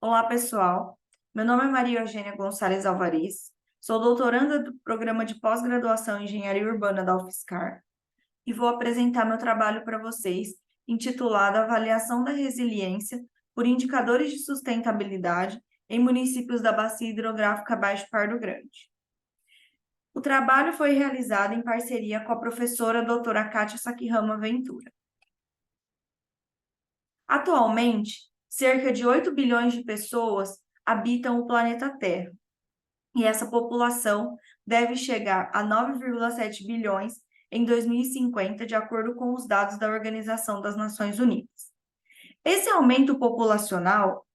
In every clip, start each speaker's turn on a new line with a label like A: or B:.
A: Olá, pessoal. Meu nome é Maria Eugênia Gonçalves Alvarez, sou doutoranda do Programa de Pós-Graduação em Engenharia Urbana da UFSCar e vou apresentar meu trabalho para vocês, intitulado Avaliação da Resiliência por Indicadores de Sustentabilidade em Municípios da Bacia Hidrográfica Baixo Pardo Grande. O trabalho foi realizado em parceria com a professora doutora Kátia Sakihama Ventura. Atualmente, cerca de 8 bilhões de pessoas habitam o planeta Terra, e essa população deve chegar a 9,7 bilhões em 2050, de acordo com os dados da Organização das Nações Unidas. Esse aumento populacional,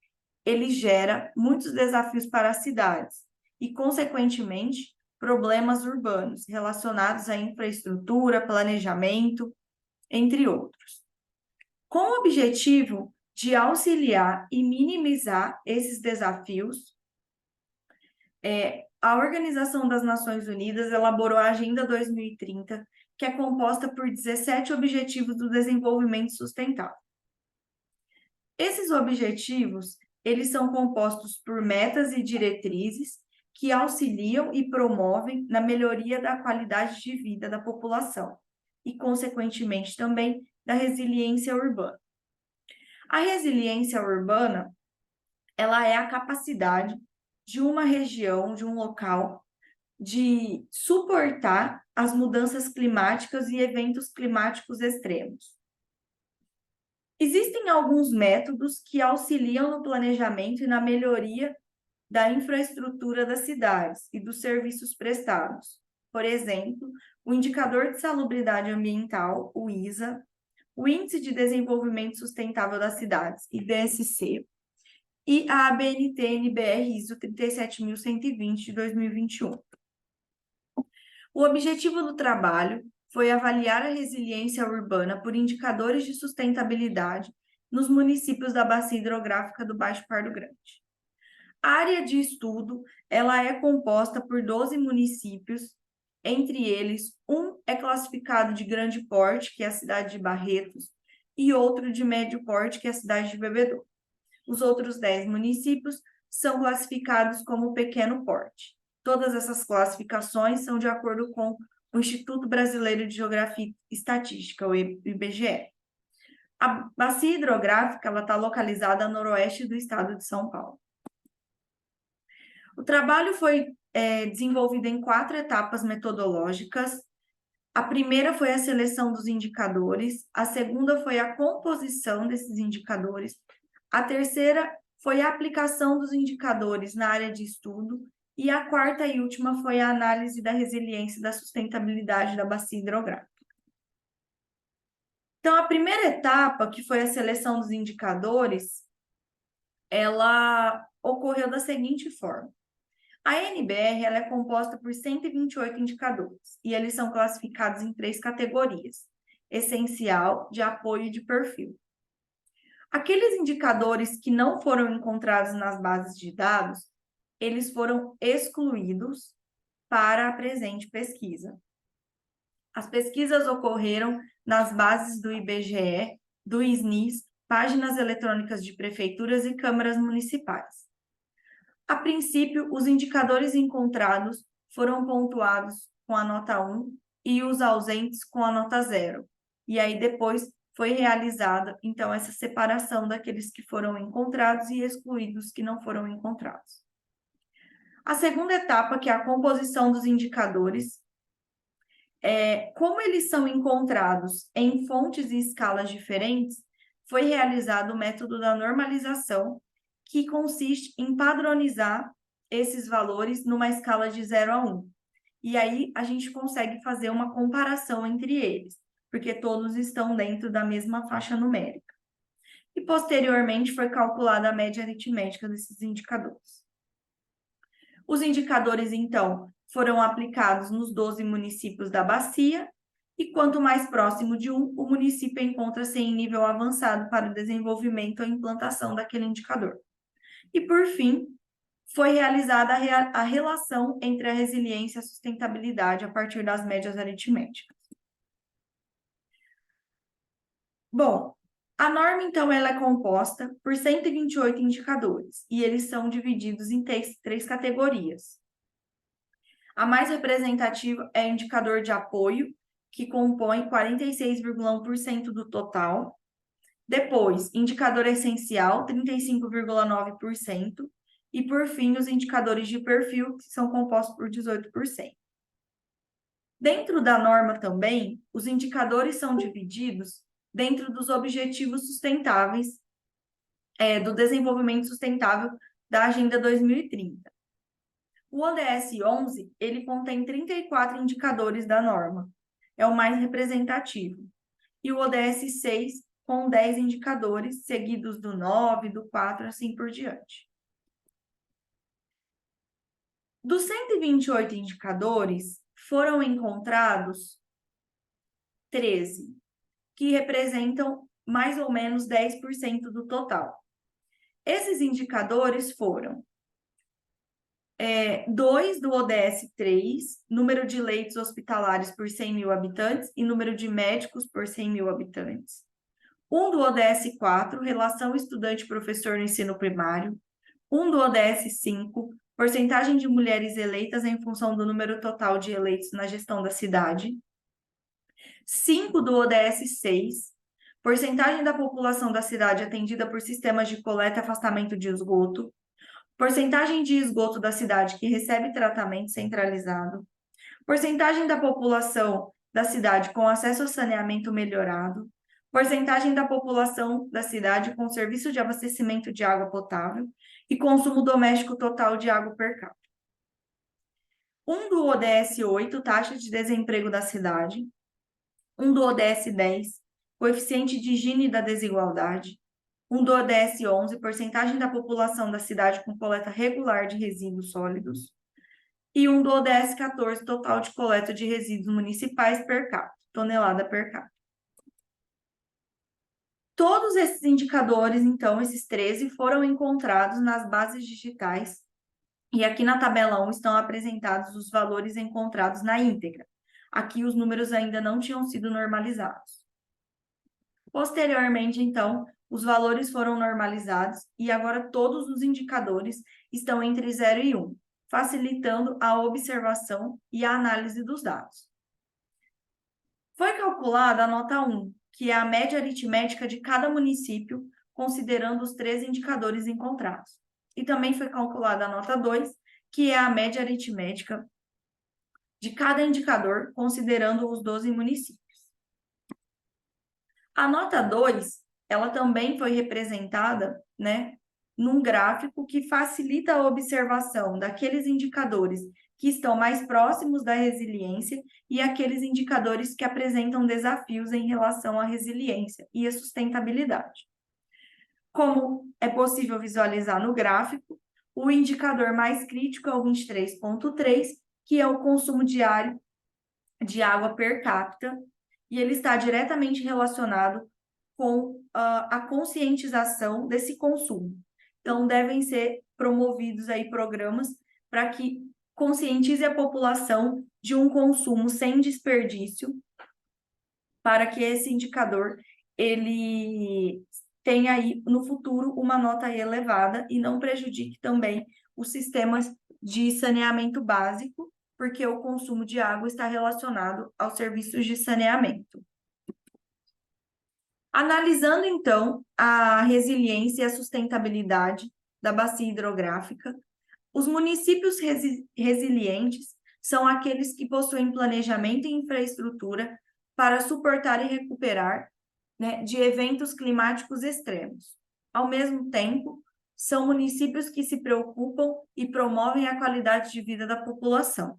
A: ele gera muitos desafios para as cidades e, consequentemente, problemas urbanos relacionados à infraestrutura, planejamento, entre outros. Com o objetivo de auxiliar e minimizar esses desafios, a Organização das Nações Unidas elaborou a Agenda 2030, que é composta por 17 Objetivos do Desenvolvimento Sustentável. Esses objetivos, eles são compostos por metas e diretrizes que auxiliam e promovem na melhoria da qualidade de vida da população e, consequentemente, também da resiliência urbana. A resiliência urbana, ela é a capacidade de uma região, de um local, de suportar as mudanças climáticas e eventos climáticos extremos. Existem alguns métodos que auxiliam no planejamento e na melhoria da infraestrutura das cidades e dos serviços prestados. Por exemplo, o Indicador de Salubridade Ambiental, o ISA, o Índice de Desenvolvimento Sustentável das Cidades, IDSC, e a ABNT-NBR ISO 37120 de 2021. O objetivo do trabalho foi avaliar a resiliência urbana por indicadores de sustentabilidade nos municípios da Bacia Hidrográfica do Baixo Pardo Grande. A área de estudo, ela é composta por 12 municípios, entre eles, um é classificado de grande porte, que é a cidade de Barretos, e outro de médio porte, que é a cidade de Bebedouro. Os outros 10 municípios são classificados como pequeno porte. Todas essas classificações são de acordo com o Instituto Brasileiro de Geografia e Estatística, o IBGE. A bacia hidrográfica está localizada a noroeste do estado de São Paulo. O trabalho foi desenvolvido em 4 etapas metodológicas. A primeira foi a seleção dos indicadores, a segunda foi a composição desses indicadores, a terceira foi a aplicação dos indicadores na área de estudo, e a quarta e última foi a análise da resiliência e da sustentabilidade da bacia hidrográfica. Então, a primeira etapa, que foi a seleção dos indicadores, ela ocorreu da seguinte forma. A NBR ela é composta por 128 indicadores, e eles são classificados em 3 categorias: essencial, de apoio e de perfil. Aqueles indicadores que não foram encontrados nas bases de dados, eles foram excluídos para a presente pesquisa. As pesquisas ocorreram nas bases do IBGE, do SNIS, páginas eletrônicas de prefeituras e câmaras municipais. A princípio, os indicadores encontrados foram pontuados com a nota 1 e os ausentes com a nota 0. E aí depois foi realizada, então, essa separação daqueles que foram encontrados e excluídos que não foram encontrados. A segunda etapa, que é a composição dos indicadores, como eles são encontrados em fontes e escalas diferentes, foi realizado o método da normalização, que consiste em padronizar esses valores numa escala de 0 a 1. E aí a gente consegue fazer uma comparação entre eles, porque todos estão dentro da mesma faixa numérica. E posteriormente foi calculada a média aritmética desses indicadores. Os indicadores, então, foram aplicados nos 12 municípios da bacia, e quanto mais próximo de um, o município encontra-se em nível avançado para o desenvolvimento ou implantação daquele indicador. E, por fim, foi realizada a relação entre a resiliência e a sustentabilidade a partir das médias aritméticas. Bom, A norma, então, ela é composta por 128 indicadores, e eles são divididos em três categorias. A mais representativa é o indicador de apoio, que compõe 46,1% do total. Depois, indicador essencial, 35,9%. E, por fim, os indicadores de perfil, que são compostos por 18%. Dentro da norma também, os indicadores são divididos dentro dos objetivos sustentáveis, do desenvolvimento sustentável da Agenda 2030. O ODS 11, ele contém 34 indicadores da norma, é o mais representativo. E o ODS 6, com 10 indicadores, seguidos do 9, do 4, assim por diante. Dos 128 indicadores, foram encontrados 13, que representam mais ou menos 10% do total. Esses indicadores foram 2 do ODS 3, número de leitos hospitalares por 100 mil habitantes e número de médicos por 100 mil habitantes. 1 do ODS 4, relação estudante-professor no ensino primário. 1 do ODS 5, porcentagem de mulheres eleitas em função do número total de eleitos na gestão da cidade. 5 do ODS 6, porcentagem da população da cidade atendida por sistemas de coleta e afastamento de esgoto. Porcentagem de esgoto da cidade que recebe tratamento centralizado. Porcentagem da população da cidade com acesso a saneamento melhorado. Porcentagem da população da cidade com serviço de abastecimento de água potável e consumo doméstico total de água per capita. 1 do ODS 8, taxa de desemprego da cidade. 1 do ODS 10, coeficiente de Gini da desigualdade. 1 do ODS 11, porcentagem da população da cidade com coleta regular de resíduos sólidos. E 1 do ODS 14, total de coleta de resíduos municipais per capita, tonelada per capita. Todos esses indicadores, então, esses 13, foram encontrados nas bases digitais. E aqui na tabela 1 estão apresentados os valores encontrados na íntegra. Aqui os números ainda não tinham sido normalizados. Posteriormente, então, os valores foram normalizados e agora todos os indicadores estão entre 0 e 1, facilitando a observação e a análise dos dados. Foi calculada a nota 1, que é a média aritmética de cada município, considerando os 3 indicadores encontrados. E também foi calculada a nota 2, que é a média aritmética de cada indicador, considerando os 12 municípios. A nota 2, ela também foi representada, num gráfico que facilita a observação daqueles indicadores que estão mais próximos da resiliência e aqueles indicadores que apresentam desafios em relação à resiliência e à sustentabilidade. Como é possível visualizar no gráfico, o indicador mais crítico é o 23,3, que é o consumo diário de água per capita, e ele está diretamente relacionado com a conscientização desse consumo. Então, devem ser promovidos aí programas para que conscientize a população de um consumo sem desperdício, para que esse indicador ele tenha aí no futuro uma nota elevada e não prejudique também os sistemas de saneamento básico, porque o consumo de água está relacionado aos serviços de saneamento. Analisando, então, a resiliência e a sustentabilidade da bacia hidrográfica, os municípios resilientes são aqueles que possuem planejamento e infraestrutura para suportar e recuperar, de eventos climáticos extremos. Ao mesmo tempo, são municípios que se preocupam e promovem a qualidade de vida da população.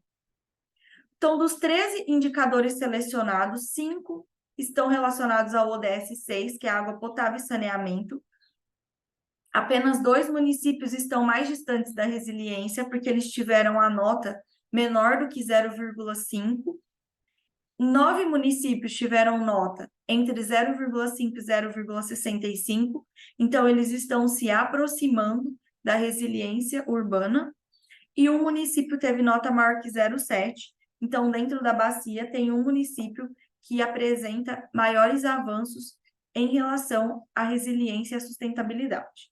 A: Então, dos 13 indicadores selecionados, 5 estão relacionados ao ODS 6, que é água potável e saneamento. Apenas 2 municípios estão mais distantes da resiliência, porque eles tiveram a nota menor do que 0,5. 9 municípios tiveram nota entre 0,5 e 0,65, então eles estão se aproximando da resiliência urbana. E um município teve nota maior que 0,7, então dentro da bacia tem um município que apresenta maiores avanços em relação à resiliência e à sustentabilidade.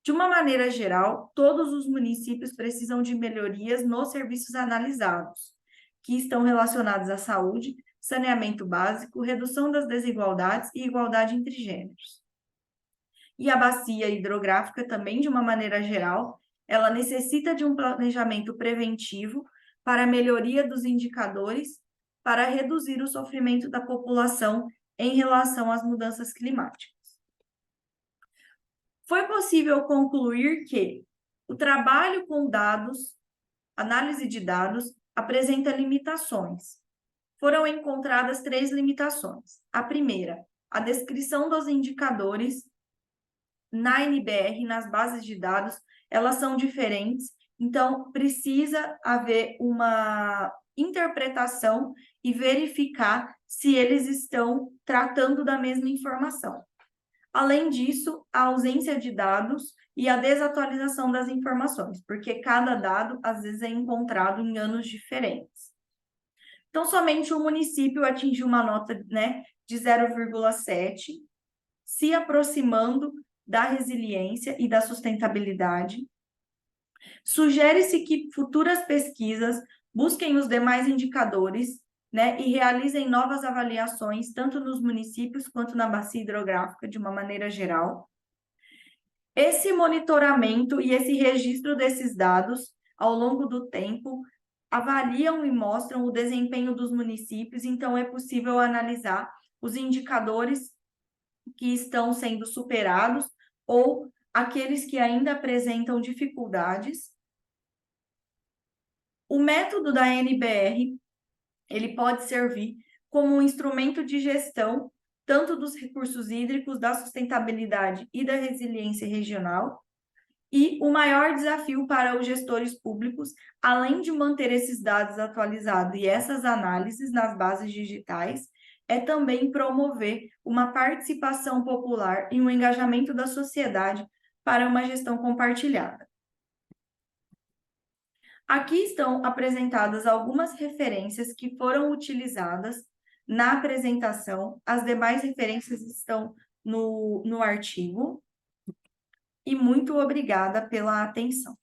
A: De uma maneira geral, todos os municípios precisam de melhorias nos serviços analisados, que estão relacionados à saúde, saneamento básico, redução das desigualdades e igualdade entre gêneros. E a bacia hidrográfica também, de uma maneira geral, ela necessita de um planejamento preventivo para a melhoria dos indicadores, para reduzir o sofrimento da população em relação às mudanças climáticas. Foi possível concluir que o trabalho com dados, análise de dados, apresenta limitações. Foram encontradas 3 limitações. A primeira, a descrição dos indicadores na NBR, nas bases de dados, elas são diferentes, então precisa haver uma interpretação e verificar se eles estão tratando da mesma informação. Além disso, a ausência de dados e a desatualização das informações, porque cada dado, às vezes, é encontrado em anos diferentes. Então, somente o município atingiu uma nota, né, de 0,7, se aproximando da resiliência e da sustentabilidade. Sugere-se que futuras pesquisas busquem os demais indicadores, né, e realizem novas avaliações, tanto nos municípios quanto na bacia hidrográfica, de uma maneira geral. Esse monitoramento e esse registro desses dados, ao longo do tempo, avaliam e mostram o desempenho dos municípios, então é possível analisar os indicadores que estão sendo superados ou aqueles que ainda apresentam dificuldades. O método da NBR, ele pode servir como um instrumento de gestão tanto dos recursos hídricos, da sustentabilidade e da resiliência regional. E o maior desafio para os gestores públicos, além de manter esses dados atualizados e essas análises nas bases digitais, é também promover uma participação popular e um engajamento da sociedade para uma gestão compartilhada. Aqui estão apresentadas algumas referências que foram utilizadas na apresentação. As demais referências estão no artigo. E muito obrigada pela atenção.